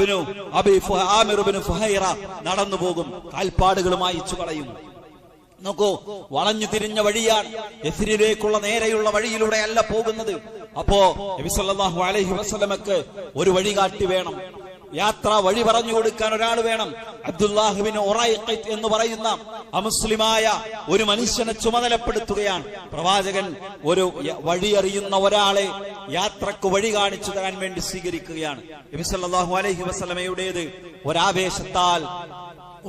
ഇബ്നു ഫുഹൈറ നടന്നു പോകും, കാൽപ്പാടുകൾ മായ്ച്ചു കളയും. നോക്കൂ, വളഞ്ഞു തിരിഞ്ഞ വഴിയാണ്, യസ്രിബിലേക്കുള്ള നേരെയുള്ള വഴിയിലൂടെ അല്ല പോകുന്നത്. അപ്പോ നബി സല്ലല്ലാഹു അലൈഹി വസല്ലമക്ക് ഒരു വഴികാട്ടി വേണം, യാത്രാ വഴി പറഞ്ഞു കൊടുക്കാൻ ഒരാൾ വേണം. അബ്ദുല്ലാഹ് ഇബ്നു ഉറൈഖത്ത് എന്ന് പറയുന്ന അമുസ്ലിമായ ഒരു മനുഷ്യനെ ചുമതലപ്പെടുത്തുകയാണ്. പ്രവാചകൻ ഒരു വഴി അറിയുന്ന ഒരാളെ യാത്രക്ക് വഴി കാണിച്ചു തരാൻ വേണ്ടി സ്വീകരിക്കുകയാണ്. നബി സല്ലല്ലാഹു അലൈഹി വസല്ലമയുടേത് ഒരാവേശത്താൽ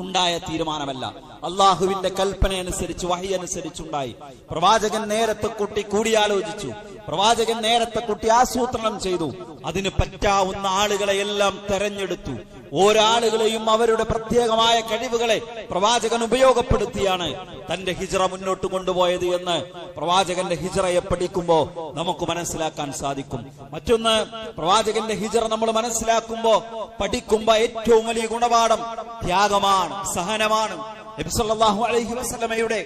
ഉണ്ടായ തീരുമാനമല്ല, അള്ളാഹുവിന്റെ കൽപ്പന അനുസരിച്ച്, വഹി അനുസരിച്ചുണ്ടായി. പ്രവാചകൻ നേരത്തെ കൂടിയാലോചിച്ചു, പ്രവാചകൻ നേരത്തെ ആസൂത്രണം ചെയ്തു. അതിന് പറ്റാവുന്ന ആളുകളെ എല്ലാം തെരഞ്ഞെടുത്തു. ഓരാളുകളെയും അവരുടെ പ്രത്യേകമായ കഴിവുകളെ പ്രവാചകൻ ഉപയോഗപ്പെടുത്തിയാണ് തന്റെ ഹിജ്റ മുന്നോട്ട് കൊണ്ടുപോയത് എന്ന് പ്രവാചകന്റെ ഹിജ്റയെ പഠിക്കുമ്പോ നമുക്ക് മനസ്സിലാക്കാൻ സാധിക്കും. മറ്റൊന്ന്, പ്രവാചകന്റെ ഹിജ്റ നമ്മൾ മനസ്സിലാക്കുമ്പോ പഠിക്കുമ്പോ ഏറ്റവും വലിയ ഗുണപാഠം ത്യാഗമാണ്, സഹനമാണ്. നബി സല്ലല്ലാഹു അലൈഹി വസല്ലമയുടെ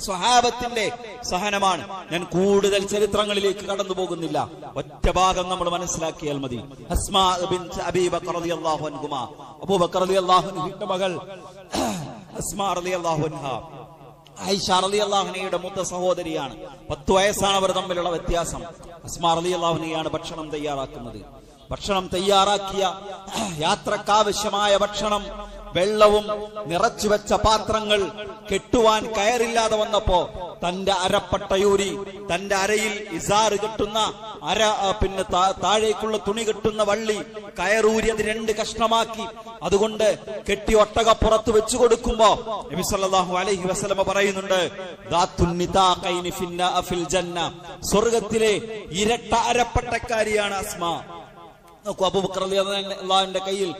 സ്വഹാബത്തിന്റെ സഹനമാണ്. ഞാൻ കൂടുതൽ ചരിത്രങ്ങളിലേക്ക് കടന്നു പോകുന്നില്ല, ഒറ്റ ഭാഗം നമ്മൾ മനസ്സിലാക്കിയാൽ മതി. അസ്മാ ബിൻത് അബീ ബക്കർ റളിയല്ലാഹു അൻഹുമാ, അബൂബക്കർ റളിയല്ലാഹു അൻഹുവിന്റെ മകൾ അസ്മാ റളിയല്ലാഹു അൻഹ ആയിഷ റളിയല്ലാഹു അൻഹയുടെ മൂത്ത സഹോദരിയാണ്. 10 വയസ്സാണ് അവർ തമ്മിലുള്ള വ്യത്യാസം. അസ്മാ റളിയല്ലാഹു അൻഹയാണ് ഭക്ഷണം തയ്യാറാക്കുന്നത്. ഭക്ഷണം തയ്യാറാക്കിയ യാത്രക്കാവശ്യമായ ഭക്ഷണം, വെള്ളവും നിറച്ചുവെച്ച പാത്രങ്ങൾ കെട്ടുവാൻ കയറില്ലാതെ വന്നപ്പോ തന്റെ അരപ്പട്ടയൂരി, തന്റെ അരയിൽ ഇസാറ് കെട്ടുന്ന താഴേക്കുള്ള തുണി കെട്ടുന്ന വള്ളി കയറൂരി അത് 2 കഷ്ണമാക്കി അതുകൊണ്ട് കെട്ടി ഒട്ടകപ്പുറത്ത് വെച്ചു കൊടുക്കുമ്പോ നബി സല്ലല്ലാഹു അലൈഹി വസല്ലമ പറയുന്നുണ്ട്, ഫിൽ ജന്ന, സ്വർഗത്തിലെ ഇരട്ട അരപ്പട്ടക്കാരിയാണ് അസ്മാ. നോക്കൂ, അബൂബക്കർ റളിയല്ലാഹുവിന്റെ കയ്യിൽ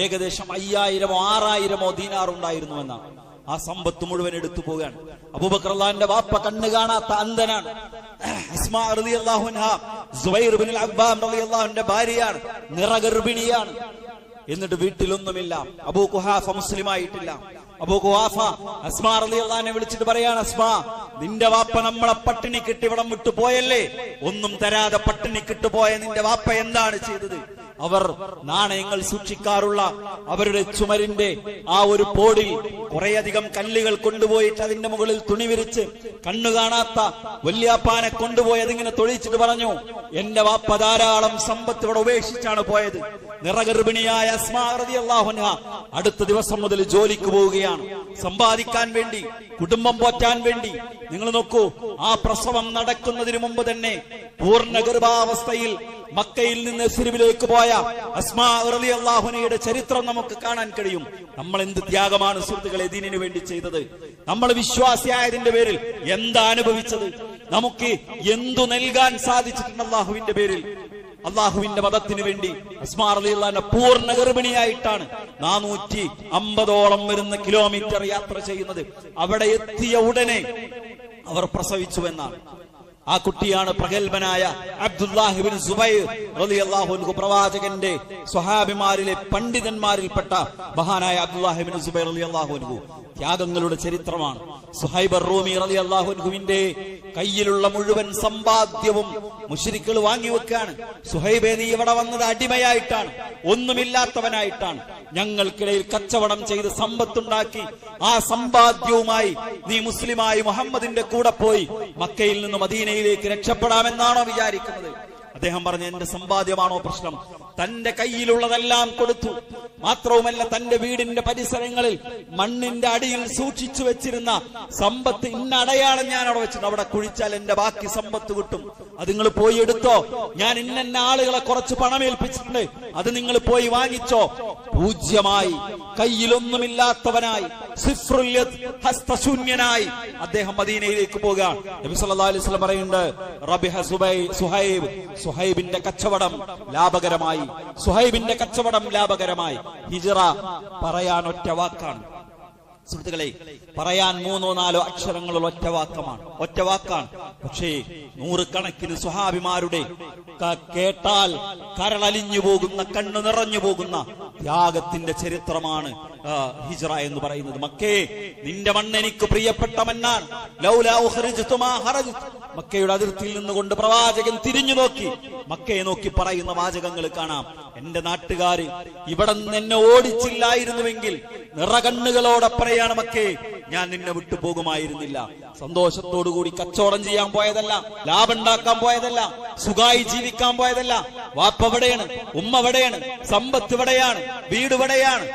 ഏകദേശം 5000 6000 ദീനാർ ഉണ്ടായിരുന്നുവെന്നാണ്. ആ സമ്പത്ത് മുഴുവൻ എടുത്തു പോവുകയാണ്. അബൂബക്കർ റളിയല്ലാഹുവിന്റെ വാപ്പ കണ്ണ് കാണാത്ത അന്ധനാണ്. അസ്മാ റളിയല്ലാഹു അൻഹ സുബൈർ ഇബ്നുൽ അവ്വാം റളിയല്ലാഹുവിന്റെ ഭാര്യയാണ്, നിറഗർഭിണിയാണ്. എന്നിട്ട് വീട്ടിലൊന്നുമില്ല. അബൂ ഖുഹാഫ മുസ്ലിമായിട്ടില്ല. അബൂ ഖുഹാഫ അസ്മാ റളിയല്ലാഹുവിനെ വിളിച്ചിട്ട് പറയാണ്, അസ്മാ, നിന്റെ വാപ്പ നമ്മളെ പട്ടിണിക്കിട്ട് ഇവിടം വിട്ടു പോയല്ലേ, ഒന്നും തരാതെ പട്ടിണിക്കിട്ട് പോയ നിന്റെ വാപ്പ എന്താണ് ചെയ്തത്? അവർ നാണയങ്ങൾ സൂക്ഷിക്കാറുള്ള അവരുടെ ചുമരിന്റെ ആ ഒരു പോടിൽ കുറേയധികം കല്ലുകൾ കൊണ്ടുപോയിട്ട് അതിന്റെ മുകളിൽ തുണി വിരിച്ച് കണ്ണു കാണാത്ത വല്യാപ്പാനെ കൊണ്ടുപോയി അതിങ്ങനെ തൊഴിച്ചിട്ട് പറഞ്ഞു, എന്റെ വാപ്പ ധാരാളം സമ്പത്ത് ഇവിടെ ഉപേക്ഷിച്ചാണ് പോയത്. നിറഗർഭിണിയായ അസ്മാ റളിയല്ലാഹു അൻഹ അടുത്ത ദിവസം മുതൽ ജോലിക്ക് പോവുകയാണ്, സമ്പാദിക്കാൻ വേണ്ടി, കുടുംബം പോറ്റാൻ വേണ്ടി. നിങ്ങൾ നോക്കൂ, ആ പ്രസവം നടക്കുന്നതിന് മുമ്പ് തന്നെ പൂർണ്ണ ഗർഭാവസ്ഥയിൽ മക്കയിൽ നിന്ന് യസ്രിബിലേക്ക് പോയ അസ്മാ റളിയല്ലാഹു അൻഹയുടെ ചരിത്രം നമുക്ക് കാണാൻ കഴിയും. നമ്മൾ എന്ത് ത്യാഗമാണ് സുഹൃത്തുക്കളെ ദീനിനു വേണ്ടി ചെയ്തത്. നമ്മൾ വിശ്വാസിയായതിന്റെ പേരിൽ എന്താ അനുഭവിച്ചത്? നമുക്ക് എന്തു നൽകാൻ സാധിച്ചിട്ടുണ്ട് അള്ളാഹുവിന്റെ പേരിൽ? അള്ളാഹുവിന്റെ മതത്തിന് വേണ്ടി അസ്മാ റളിയല്ലാഹു പൂർണ്ണ ഗർഭിണിയായിട്ടാണ് 450ഓളം വരുന്ന കിലോമീറ്റർ യാത്ര ചെയ്യുന്നത്. അവിടെ എത്തിയ ഉടനെ അവർ പ്രസവിച്ചുവെന്നാണ്. ആ കുട്ടിയാണ് പ്രഗൽഭനായ അബ്ദുല്ലാഹ് ഇബ്നു സുബൈർ റളിയല്ലാഹു അൻഹു. പ്രവാചകന്റെ സ്വഹാബിമാരിലെ പണ്ഡിതന്മാരിൽപ്പെട്ട മഹാനായ അബ്ദുല്ലാഹ് ഇബ്നു സുബൈർ റളിയല്ലാഹു അൻഹു. ത്യാഗങ്ങളുടെ ചരിത്രമാണ്. സുഹൈബ് റൂമി റളിയല്ലാഹു അൻഹുവിന്റെ കയ്യിലുള്ള മുഴുവൻ സമ്പാദ്യവും മുശ്രിക്കുകൾ വാങ്ങിവെക്കാണ്. സുഹൈബേ, നീ ഇവിടെ വന്നത് അടിമയായിട്ടാണ്, ഒന്നുമില്ലാത്തവനായിട്ടാണ്. ഞങ്ങൾക്കിടയിൽ കച്ചവടം ചെയ്ത് സമ്പത്തുണ്ടാക്കി ആ സമ്പാദ്യവുമായി നീ മുസ്ലിമായി മുഹമ്മദിന്റെ കൂടെ പോയി മക്കയിൽ നിന്ന് മദീനയിലേക്ക് രക്ഷപ്പെടാമെന്നാണോ വിചാരിക്കുന്നത്? അദ്ദേഹം പറഞ്ഞു, എന്റെ സമ്പാദ്യമാണോ പ്രശ്നം? തന്റെ കയ്യിലുള്ളതെല്ലാം കൊടുത്തു. മാത്രവുമല്ല, തന്റെ വീടിന്റെ പരിസരങ്ങളിൽ മണ്ണിന്റെ അടിയിൽ സൂക്ഷിച്ചു വെച്ചിരുന്ന സമ്പത്ത് ഇന്ന അടയാളം ഞാൻ അവിടെ വെച്ചിട്ടുണ്ട്, അവിടെ കുഴിച്ചാൽ എന്റെ ബാക്കി സമ്പത്ത് കിട്ടും, അത് നിങ്ങൾ പോയി എടുത്തോ. ഞാൻ ഇന്ന ആളുകളെ കുറച്ച് പണമേൽപ്പിച്ചിട്ടുണ്ട്, അത് നിങ്ങൾ പോയി വാങ്ങിച്ചോ. പൂജ്യമായി, കയ്യിലൊന്നുമില്ലാത്തവനായി, ഹസ്തശൂന്യനായി അദ്ദേഹം മദീനയിലേക്ക് പോകുകയാണ്. നബി സല്ലല്ലാഹു അലൈഹി വസല്ലം പറയുന്നുണ്ട്, റബിഹ സുഹൈബ്, സുഹൈബിന്റെ കച്ചവടം ലാഭകരമായി, സുഹൈബിന്റെ കച്ചവടം ലാഭകരമായി. ഹിജ്റ പറയാൻ ഒറ്റ വാക്കാണ് സുഹൃത്തുക്കളെ, പറയാൻ 3-4 അക്ഷരങ്ങളുള്ള ഒറ്റ വാക്കാണ്. പക്ഷേ നൂറുകണക്കിന് സ്വഹാബിമാരുടെ കേട്ടാൽ കരളലിഞ്ഞു പോകുന്ന, കണ്ണു നിറഞ്ഞു പോകുന്ന ത്യാഗത്തിന്റെ ചരിത്രമാണ് ഹിജ്റ എന്ന് പറയുന്നത്. മക്കേ, നിന്റെ മണ്ണ് എനിക്ക് പ്രിയപ്പെട്ട മണ്ണാണ്. ലൗലാ ഉഖ്രിജ്തു മാ ഖറജ്തു. മക്കയുടെ അതിർത്തിയിൽ നിന്നുകൊണ്ട് പ്രവാചകൻ തിരിഞ്ഞു നോക്കി മക്കയെ നോക്കി പറയുന്ന വാചകങ്ങൾ കാണാം. എന്റെ നാട്ടുകാര് ഇവിടെ നിന്ന് എന്നെ ഓടിച്ചില്ലായിരുന്നുവെങ്കിൽ നിറകണ്ണുകളോടെ പറയാണ്, മക്കേ, ഞാൻ നിന്നെ വിട്ടുപോകുമായിരുന്നില്ല. സന്തോഷത്തോടുകൂടി കച്ചവടം ചെയ്യാൻ പോയതല്ല, ലാഭം ഉണ്ടാക്കാൻ പോയതല്ല, സുഖമായി ജീവിക്കാൻ പോയതല്ല. വാപ്പ എവിടെയാണ്, ഉമ്മ എവിടെയാണ്, സമ്പത്ത് ഇവിടെയാണ്, വീട് ഇവിടെയാണ്,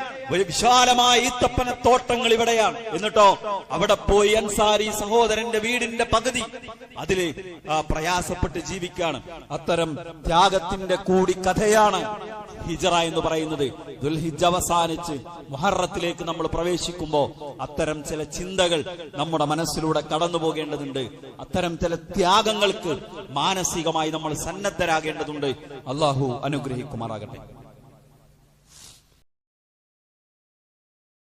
വിശാലമായ ഈത്തപ്പന തോട്ടങ്ങൾ ഇവിടെയാണ്. എന്നിട്ടോ അവിടെ പോയി അൻസാരി സഹോദരന്റെ വീടിന്റെ പകുതി അതില് പ്രയാസപ്പെട്ട് ജീവിക്കാണ്. അത്തരം ത്യാഗത്തിന്റെ കൂടി കഥയാണ് ഹിജ്റ എന്ന് പറയുന്നത്. ദുൽഹിജ്ജ അവസാനിച്ച് മുഹറത്തിലേക്ക് നമ്മൾ പ്രവേശിക്കുമ്പോ അത്തരം ചില ചിന്തകൾ നമ്മുടെ മനസ്സിലൂടെ കടന്നു പോകേണ്ടതുണ്ട്. അത്തരം ചില ത്യാഗങ്ങൾക്ക് മാനസികമായി നമ്മൾ സന്നദ്ധരാകേണ്ടതുണ്ട്. അള്ളാഹു അനുഗ്രഹിക്കുമാറാകട്ടെ.